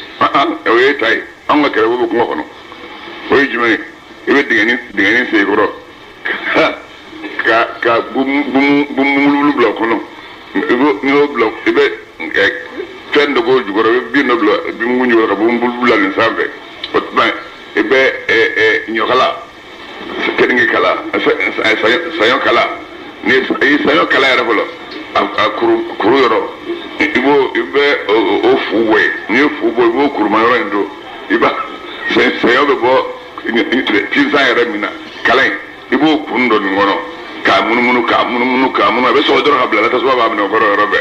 o ye ta ye an ka karabo bɛ kungo kɔnɔ o ye jumɛn ye i bɛ dingɛnin sen kɔrɔ ka bumulu bila o kɔnɔ n'i y'o bila i bɛ fɛn dɔ k'o jukɔrɔ i bɛ bin dɔ bila binmugu jukɔrɔ ka bumulu bila nin sanfɛ o tuma i bɛ ɲɔkala keninge kala saɲɔ kala ni i saɲɔ kala yɛrɛ fɔlɔ a kuru yɔrɔ i bɛ o fu bɔ ye n'i ye fu bɔ i b'o kuruma yɔrɔ in don i b'a saɲɔ bɛ bɔ tinsan yɛrɛ min na kala in i b'o kun dɔ nin kɔnɔ k'a munumunu a bɛ sɔgɔ dɔrɔn ka bila tasuma b'a minɛ o kɔrɔ yɔrɔ bɛɛ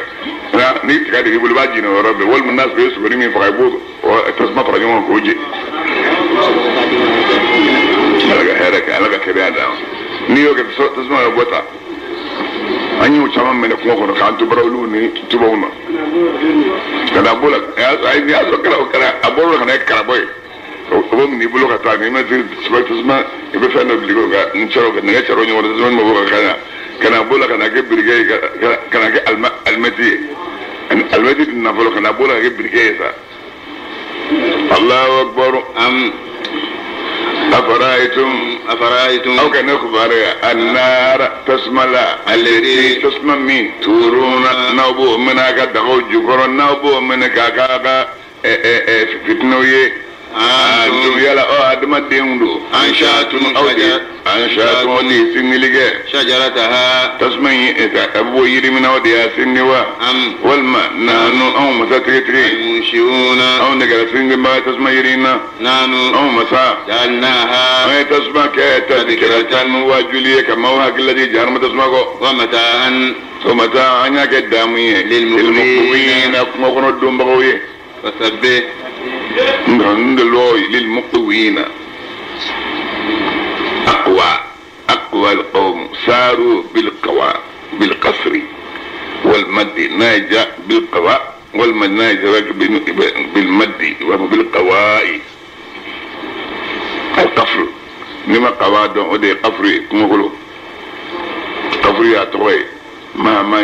nka n'i tiga digi i bolo i b'a jeni o yɔrɔ bɛɛ walima n'a sɔrɔ i ye sogoni min faga i b'o tasuma fara ɲɔgɔn kan k'o je ala ka hɛrɛ kɛ ala ka kɛnɛya d'an ma n'i y'o kɛ tasuma bɛ bɔ ta an y'o caman minɛ kungo kɔnɔ k'an to barawuliw ni tubabuw ma ka na bɔ la n'i y'a sɔrɔ a bɔr'o la ka na kɛ karabɔ ye o bɛ minɛ i bolo ka taa n'i ma se tasuma i bɛ fɛn dɔ bili ka nɛgɛ cɛrɛ ɲɔgɔn na tasuma ma bɔ ka na bɔ la ka na kɛ birike ye ka na kɛ alimɛti ye alimɛti dun nafolo ka na bɔ la ka kɛ birike ye sa Allahu akbar أفرأيتم أو كان أخبار النار تسمى التي تسمى من تورون نوبو منها كدغو جكر نوبو منك كاكا فتنوي أنتم يلا أدم ديندو أنشأتم ودي سنلقى شجرتها تسمى أبو يري من ودي سنوا والماء نانو أو مساتري المنشئون أو نقل سنما تسمى يرينا نانو أو مسا جعلناها ما تسمى كتذكرة وجلية كما هو الذي جهر ما تسمى ومتاعا أنيا كدامي للمقوين أكما الدوم بغوي فسبح ندلوي للمقوين أقوى القوم ساروا بالقصر والمد ناجى بالقواء والمد ناجى بالمد وبالقواء القفر لما قواد ودي قفري كمغلو قفري يا تروي ما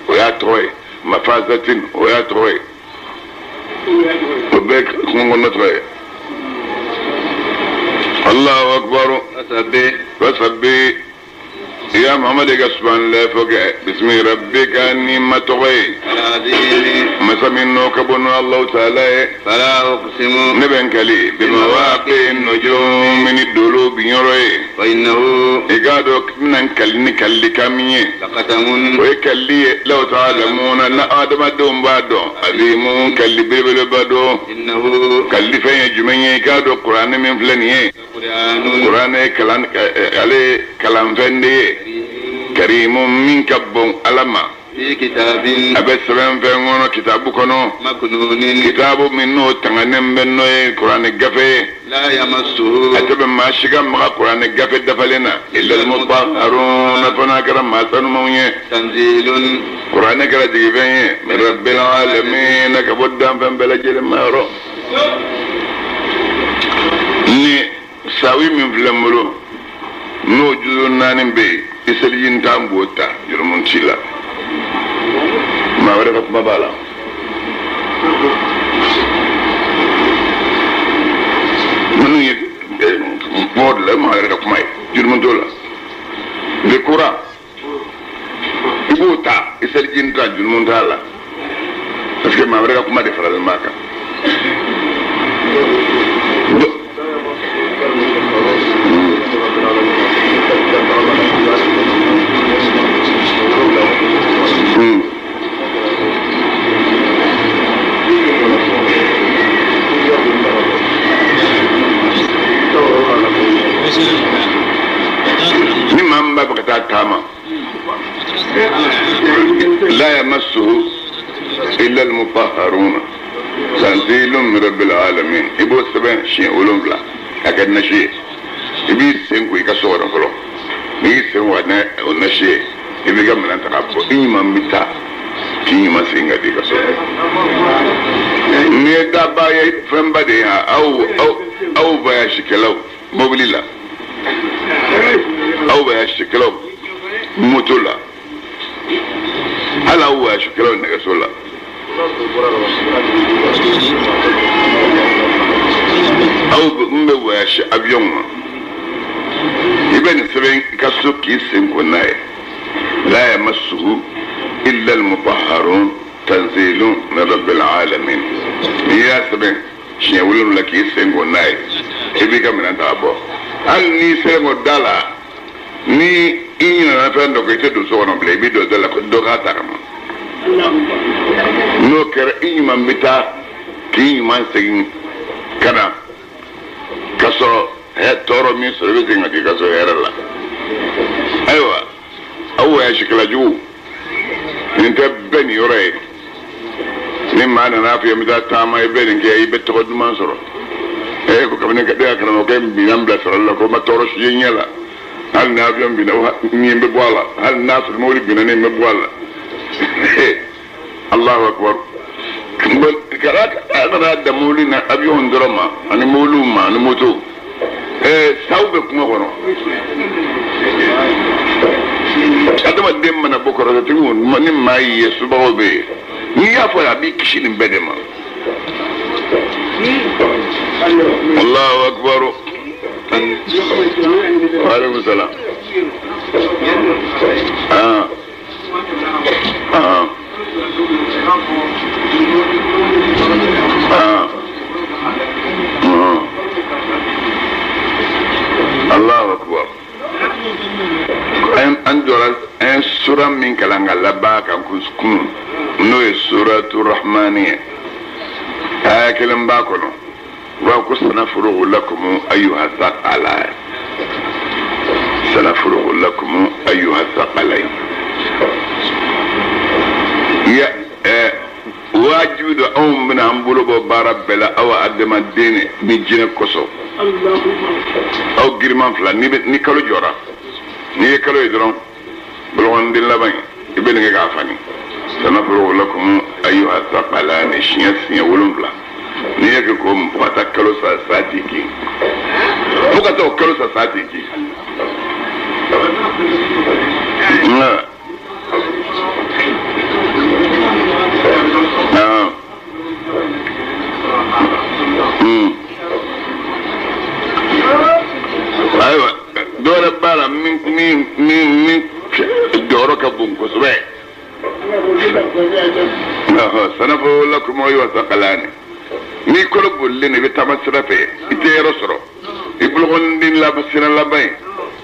ويا تروي مفازة ويا تروي وبيك كمغلو نتروي الله أكبر فسبح يا محمد سبحان الله فوق بسم ربك نعمة توي مسمينو كبنو الله تعالى فلا أقسم نبن كلي بمواقع النجوم من الدلوب يروي فإنه إقادو من كلي كامية لقسم ويكلي لو تعلمون لا آدم دوم بادو عظيم كلي بلبل بادو إنه كلي فين جمعي إقادو قرآن من فلانية قرآن كلام عليه كلام فندي كريم من كبون ألما في كتاب أبي سبحان فينغونو كتاب كنو مكنون كتاب منو تغنم بنو القرآن الجفي لا يمسه أتبع ما شجع مع القرآن الجفي دفلنا إلا المطهرون فناكر ما سنموني تنزيل قرآن كلا جيبين من رب العالمين كبودام فنبلجل ما رو ni sawi min flamolo no juzo nanin be iselin tambota jurumun chila ma wara kuma bala manu ye modle ma wara kuma jurumun dola le kura ibota iselin ta jurumun dala parce que ma wara kuma de faral maka ممن بقتا تاما لا يمسه إلا المطهرون تنزيل من رب العالمين إبو سبين شيء أولون بلا أكد نشي إبي سينكو يكسورن فلو إبي سينكو نشي إبي كمن أنت قبو إيما متا إيما سينكو دي كسورن نيدا باي فنبدي أو باي شكلو موبليلا أو باي شكلو موتولا هلا هو شكلو نكسولا أو بمواش أبيون يبين سبين كسوكي سنكوناي لا يمسه إلا المطهرون تنزيل من رب العالمين يا سبين شيولون لك سنكوناي إبيك من أنت أبو هل ني سنكو دالا ني إينا نفن دوكي تدو سونا بلي بيدو دالا دوكا تاكما no kɛra i ɲuman bɛ taa k'i ɲuman segin ka na ka sɔrɔ tɔɔrɔ min sɔrɔ i bɛ segin ka k'i ka so hɛrɛ la ayiwa aw wɔyasikɛla jugu nin tɛ bɛɛ nin yɔrɔ ye ni maa nana fɔ i bɛ taa taama i bɛ nin kɛ i bɛ tɔgɔ duman sɔrɔ ko kabini ka den karamɔgɔkɛ binna bila sɔrɔli la ko ma tɔɔrɔ si ye ɲɛ la hali n'a avion binna nin bɛ bɔ a la hali n'a sɔrɔ mobili binna nin bɛ bɔ a la Allahu akbar kara ana da muli na avion drama ani mulu ma ani moto saw be kuma kono adama dem mana bokoro da tingu ni mai yesu bawo be ni ya fa abi kishini bedema الله أكبر. وعليكم السلام. الله أكبر. أن سورة من كلام الله باكا كسكون نوي سورة الرحمانية كلام باكونو وأقول سنفرغ لكم أيها الثقلين. سنفرغ لكم أيها الثقلين. يا واجب أم من أمبولو بارب بلا أو أدم الدين بجنة كسو أو جرمان فلا نيكالو جورا نيكالو يدرون بلوان دين لبين يبين غافاني. سنفرغ لكم أيها الثقلين شيئا ولون فلا نيكالكم فتاكلو ساتيكي فكتو كلو ساتيكي أيوة دور بالا من دورك بونكو سوي. سنفرغ لكم أيها الثقلين. ni kolo bolle ne be tamasira fe ite yero soro ibulgon din la basira la bay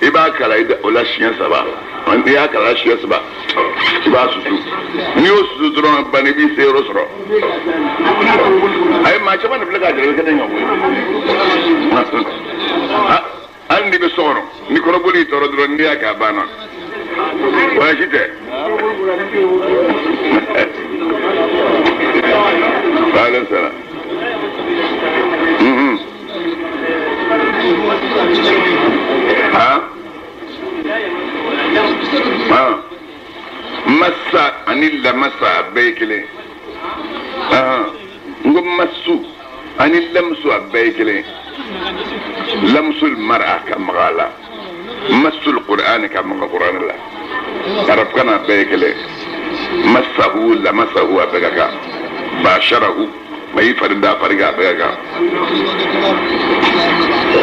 iba kala ida ola shiya saba on ya kala shiya saba iba susu ni o susu dron bani bi se yero soro ay ma chama ne bla ga jere ka denga boy andi be soro ni kolo boli toro dron ni aka bana wa shite wala sala massa anilla massa baykele ngom massu anilla msu baykele lamsul mar'a kamgala massul qur'an kamqur'an la arab kana baykele massahu la massahu abagaka basharahu may farida fariga abagaka.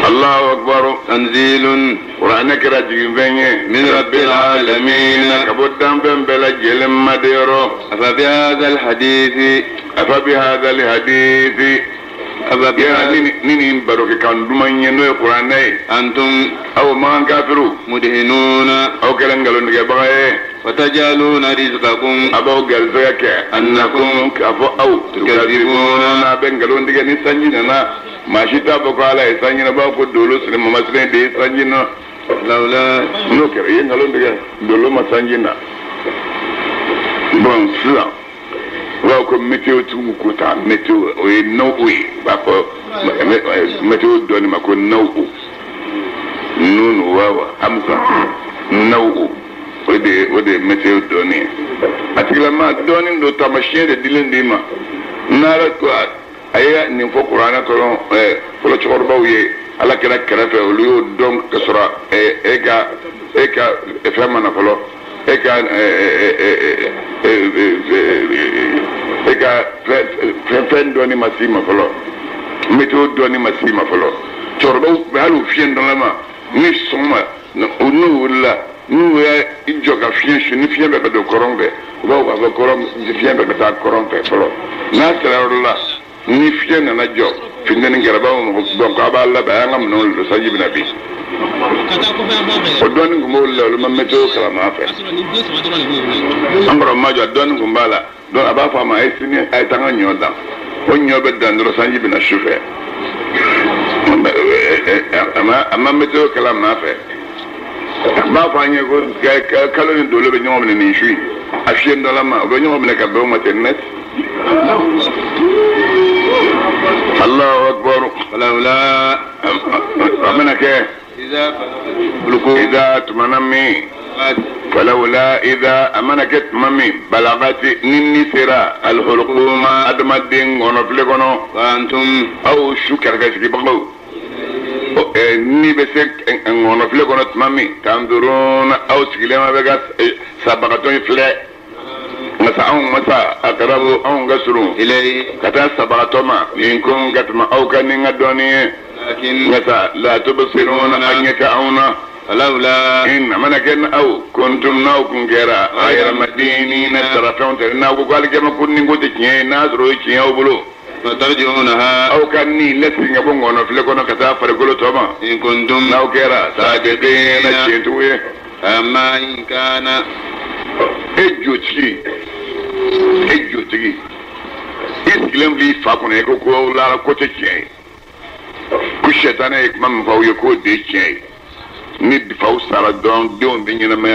الله أكبر. تنزيل قرآن كراجين بيني من رب العالمين كبدام بين بلا جلم مديرو. أفبهذا الحديث نين بروك كان دومين ينوي قرآن أنتم أو ما كافروا مدهنون أو كلنجلون كباي وتجعلون رزقكم أبو جلزك أنكم كفوا أو تكذبون بنجلون دي نسنجنا ماشيتا بقالا إسانجنا باكو دولو سلم مسلم دي إسانجنا لولا نوكر ينجلون دي دولو مسانجنا bon sila wa ko meteo tu ko ta meteo o no we ba ko meteo doni ma ko no nunu wawa hamza no o de meteo doni atigla ma doni do tamashien de dilendima nara ko aya ni fo qur'ana ko ko lo chorba wiye ala kala kala fe o lu donc kasra eka efama na folo eka fen doni masima folo meteo doni masima folo chorba halu fien dans la ma ni soma onu la nu ya ijoga fien ni fien be do korombe wa korom fien be ta korombe folo na sala ni fien na job finde ni garaba mo donc aba la ba ngam non lo sajibi nabi o doni ko mo lo ma meteo kala ma fa ambro ma jo doni ko mbala don aba fa ma esini ay tanga nyoda o nyobe dandro sajibi na chauffeur ama meteo kala ma fa ba fa nye ko kala ni dolo be nyom ni shui afien do la ma o be nyom ne ka be mo tenet. الله أكبر. فلولا أمنك إذا تمنمي فلولا إذا أمنك تممي بلغت ننسرا الحلقوم أدم الدين ونفلقنا وأنتم أو شكر كسكي بقلو ni besek ngono fle kono tmami tanzurun aw sigilema begas sabaqatun fle masa anw masa aqrabu anw gasuru إليه kata sabatoma in kun gatma aw kan ninga doni لكن masa la tubsiruna anyaka auna فلولا in mana ken aw kuntum naw kun gera ayra madini na tarafon na ko gal ke ma kunni ngote kye na zoro kye aw bulo فترجعونها aw kan ni lesinga bongo no fle kono kata fare golo toma إن كنتم naw gera sadiqina chentuwe أما إن كان ejotigi iskilem bi fa kuna ko ko la ko te kye ku shetane ek mam fa ye ko de kye ni bi fa usala don bi nyina ma